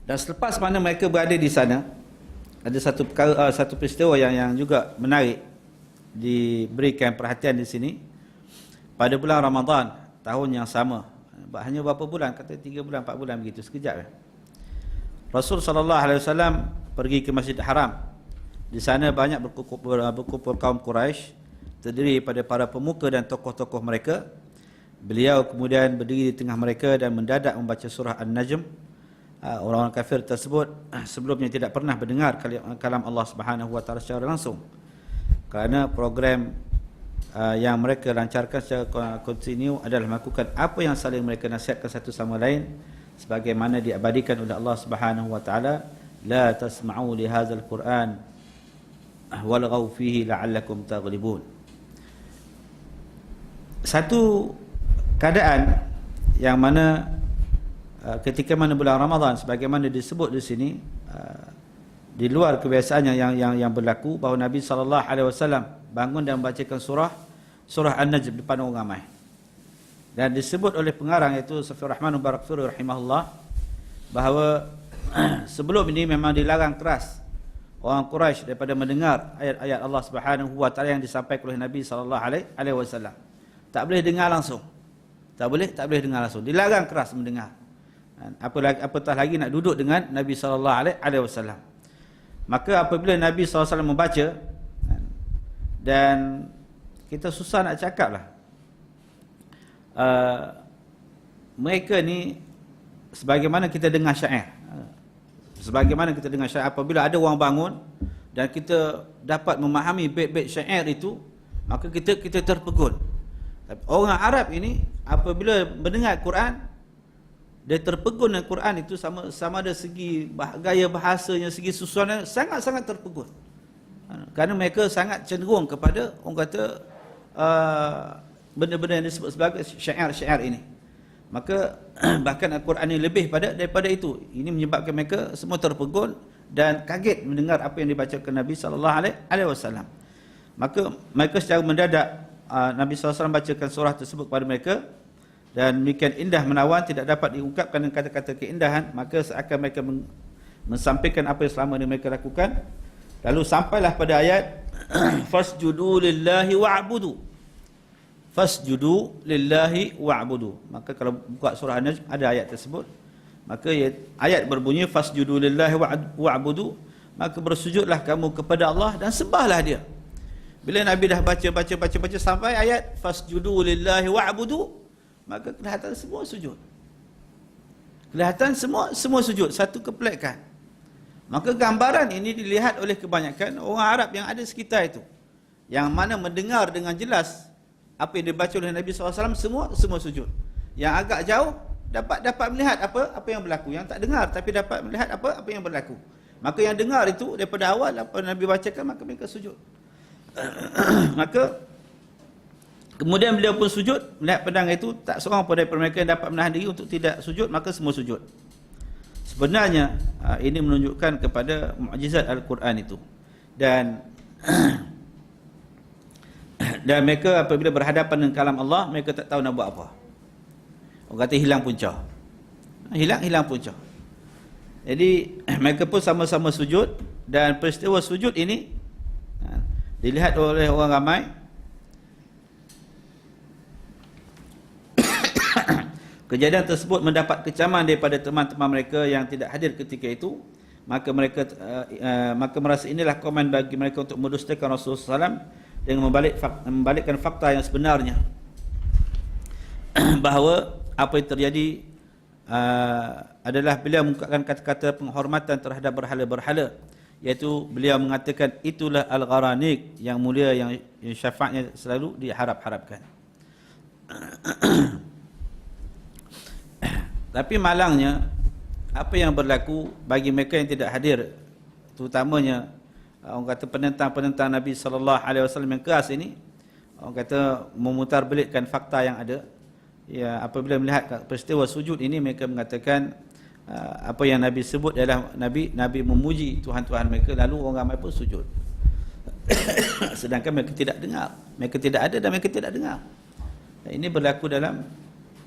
Dan selepas mana mereka berada di sana, ada satu perkara, satu peristiwa yang juga menarik diberikan perhatian di sini. Pada bulan Ramadan tahun yang sama, hanya berapa bulan, kata 3 bulan 4 bulan begitu, sekejap. Rasul SAW pergi ke Masjid Haram. Di sana banyak berkumpul kaum Quraisy, terdiri daripada para pemuka dan tokoh-tokoh mereka. Beliau kemudian berdiri di tengah mereka dan mendadak membaca surah An-Najm. Orang-orang kafir tersebut sebelumnya tidak pernah mendengar kalam Allah Subhanahu wa taala secara langsung. Kerana program yang mereka lancarkan secara kontinu adalah melakukan apa yang saling mereka nasihatkan satu sama lain, sebagaimana diabadikan oleh Allah Subhanahu wa taala, la tasma'u li hadzal Qur'an walghaw fihi la'allakum taghlibun. Satu keadaan yang mana ketika mana bulan Ramadan sebagaimana disebut di sini, di luar kebiasaannya yang berlaku, bahawa Nabi SAW bangun dan membacakan surah An-Najm depan orang ramai. Dan disebut oleh pengarang, iaitu Safiur Rahman Mubarakfuri rahimahullah, bahawa sebelum ini memang dilarang keras orang Quraisy daripada mendengar ayat-ayat Allah Subhanahu wa taala yang disampaikan oleh Nabi SAW. Tak boleh dengar langsung. Tak boleh dengar langsung. Dilarang keras mendengar. Apatah lagi nak duduk dengan Nabi SAW. Maka apabila Nabi SAW membaca, dan kita susah nak cakap lah, mereka ni sebagaimana kita dengar syair, apabila ada orang bangun dan kita dapat memahami bait-bait syair itu, maka kita terpegun. Orang Arab ini apabila mendengar Quran, dia terpegun dengan Quran itu, sama ada segi gaya bahasanya, segi susunan, sangat-sangat terpegun. Kerana mereka sangat cenderung kepada, orang kata, benda-benda yang disebut sebagai syair-syair ini. Maka bahkan Al-Quran ini lebih daripada itu. Ini menyebabkan mereka semua terpegun dan kaget mendengar apa yang dibacakan Nabi SAW. Maka mereka secara mendadak, Nabi SAW bacakan surah tersebut kepada mereka, dan demikian indah menawan, tidak dapat diungkapkan dengan kata-kata keindahan. Maka seakan mereka mensampaikan apa yang selama ini mereka lakukan. Lalu sampailah pada ayat fasjudu lillahi wa'budu. Fasjudu lillahi wa'budu. Maka kalau buka surah An-Najm ada ayat tersebut. Maka ayat berbunyi fasjudu lillahi wa'budu, maka bersujudlah kamu kepada Allah dan sembahlah dia. Bila Nabi dah baca sampai ayat fasjudu lillahi wa'budu, maka kelihatan semua sujud. Kelihatan semua sujud, satu kepelekan. Maka gambaran ini dilihat oleh kebanyakan orang Arab yang ada sekitar itu, yang mana mendengar dengan jelas apa yang dibaca oleh Nabi SAW, semua sujud. Yang agak jauh dapat melihat apa yang berlaku. Yang tak dengar tapi dapat melihat apa yang berlaku. Maka yang dengar itu daripada awal apa Nabi bacakan, maka mereka sujud. Maka kemudian beliau pun sujud, melihat pedang itu, tak seorang pun daripada mereka yang dapat menahan diri untuk tidak sujud, maka semua sujud. Sebenarnya ini menunjukkan kepada mukjizat Al-Quran itu. Dan mereka apabila berhadapan dengan kalam Allah, mereka tak tahu nak buat apa. Orang kata hilang punca. Hilang punca. Jadi mereka pun sama-sama sujud, dan peristiwa sujud ini dilihat oleh orang ramai. Kejadian tersebut mendapat kecaman daripada teman-teman mereka yang tidak hadir ketika itu. Maka mereka merasa inilah komen bagi mereka untuk mendustakan Rasulullah SAW dengan membalikkan fakta yang sebenarnya, bahawa apa yang terjadi adalah beliau mengungkapkan kata-kata penghormatan terhadap berhala-berhala, iaitu beliau mengatakan itulah Al-Gharanik yang mulia, yang syafaatnya selalu diharap-harapkan. Tapi malangnya, apa yang berlaku bagi mereka yang tidak hadir, terutamanya orang kata penentang-penentang Nabi SAW yang keras ini, orang kata memutarbelikkan fakta yang ada. Ya, apabila melihat peristiwa sujud ini, mereka mengatakan apa yang Nabi sebut adalah Nabi memuji Tuhan-Tuhan mereka, lalu orang ramai pun sujud. Sedangkan mereka tidak dengar, mereka tidak ada dan mereka tidak dengar. Dan ini berlaku dalam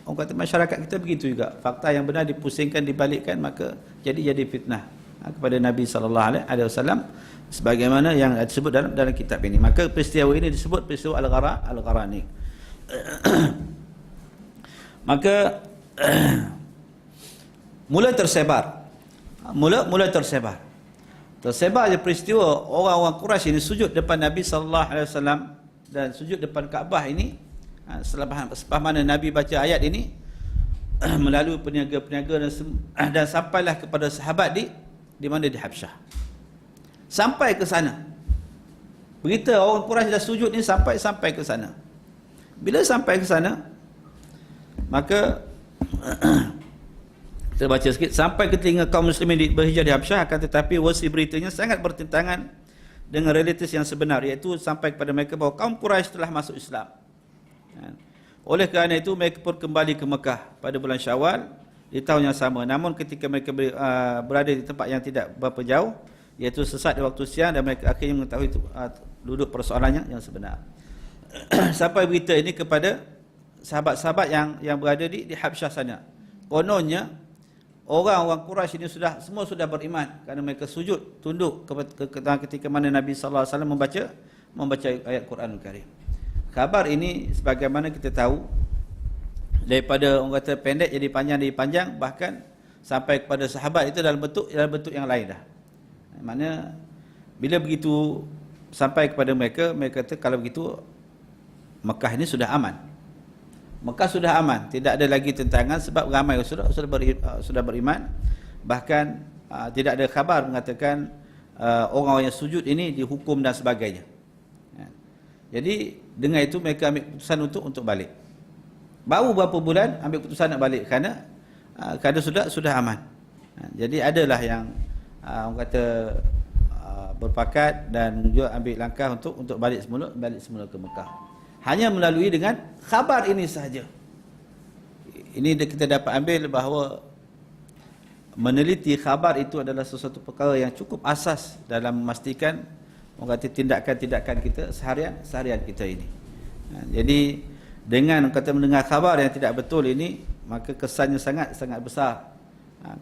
orang kata masyarakat kita begitu juga. Fakta yang benar dipusingkan, dibalikkan, maka jadi fitnah kepada Nabi sallallahu alaihi wasallam sebagaimana yang disebut dalam kitab ini. Maka peristiwa ini disebut peristiwa Al-Gharani. Maka mula tersebar je peristiwa orang-orang Quraisy ini sujud depan Nabi sallallahu alaihi wasallam dan sujud depan Kaabah ini. Selepas mana Nabi baca ayat ini melalui peniaga-peniaga dan sampailah kepada sahabat di mana di Habsyah. Sampai ke sana. Berita orang Quraisy dah sujud ni sampai ke sana. Bila sampai ke sana, maka kita baca sikit, sampai ke telinga kaum muslimin berhijrah di Habsyah, akan tetapi versi beritanya sangat bertentangan dengan realitas yang sebenar, iaitu sampai kepada mereka bahawa kaum Quraisy telah masuk Islam. Oleh kerana itu mereka pun kembali ke Mekah pada bulan Syawal di tahun yang sama. Namun ketika mereka berada di tempat yang tidak berapa jauh, iaitu sesat di waktu siang, dan mereka akhirnya mengetahui duduk persoalannya yang sebenar. Sampai berita ini kepada sahabat-sahabat yang berada di Habsyah sana. Kononnya orang-orang Quraisy ini semua sudah beriman kerana mereka sujud tunduk ketika mana Nabi sallallahu alaihi wasallam membaca ayat Quranul Karim. Khabar ini sebagaimana kita tahu, daripada orang kata pendek jadi panjang, bahkan sampai kepada sahabat itu dalam bentuk yang lain dah. Maknanya bila begitu sampai kepada mereka kata kalau begitu Mekah ini sudah aman. Mekah sudah aman, tidak ada lagi tentangan sebab ramai sudah beriman. Bahkan tidak ada khabar mengatakan orang-orang yang sujud ini dihukum dan sebagainya. Jadi dengan itu mereka ambil keputusan untuk balik. Baru berapa bulan ambil keputusan nak balik kerana sudah aman. Jadi adalah yang orang kata berpakat dan juga ambil langkah untuk balik semula ke Mekah. Hanya melalui dengan khabar ini sahaja. Ini kita dapat ambil bahawa meneliti khabar itu adalah sesuatu perkara yang cukup asas dalam memastikan orang kata tindakan-tindakan kita seharian kita ini. Jadi dengan kata mendengar khabar yang tidak betul ini, maka kesannya sangat besar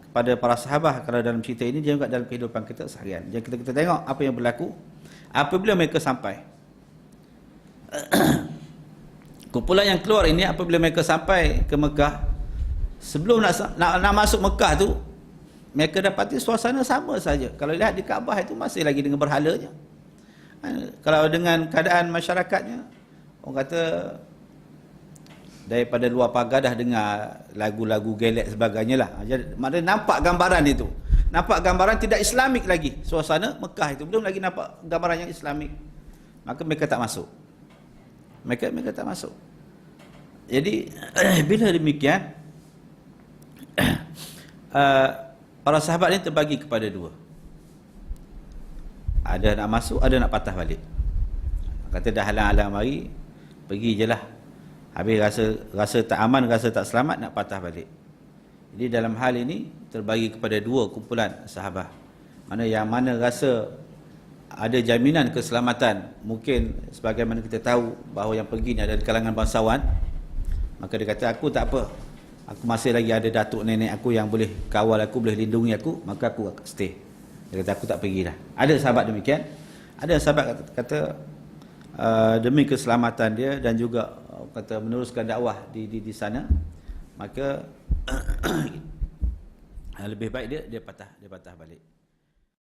kepada para sahabat kalau dalam cerita ini, juga dalam kehidupan kita seharian. Jadi kita tengok apa yang berlaku apabila mereka sampai. Kumpulan yang keluar ini apabila mereka sampai ke Mekah, sebelum nak masuk Mekah tu, mereka dapati suasana sama saja. Kalau lihat di Kaabah itu masih lagi dengan berhalanya. Kalau dengan keadaan masyarakatnya, orang kata daripada luar pagar dah dengar lagu-lagu gelek sebagainya lah. Maknanya nampak gambaran itu. Nampak gambaran tidak Islamik lagi. Suasana Mekah itu belum lagi nampak gambaran yang Islamik. Maka mereka tak masuk. Mereka tak masuk. Jadi bila demikian, para sahabat ini terbagi kepada dua. Ada nak masuk, ada nak patah balik. Kata dah halang-halang mari, pergi je lah. Habis rasa tak aman, rasa tak selamat, nak patah balik. Jadi dalam hal ini terbagi kepada dua kumpulan sahabat. Yang mana rasa ada jaminan keselamatan, mungkin sebagaimana kita tahu bahawa yang pergi ni ada di kalangan bangsawan, maka dia kata aku tak apa, aku masih lagi ada datuk nenek aku yang boleh kawal aku, boleh lindungi aku, maka aku stay. Dia kata aku tak pergi dah. Ada sahabat demikian. Ada sahabat kata demi keselamatan dia dan juga kata meneruskan dakwah di sana, maka lebih baik dia patah balik.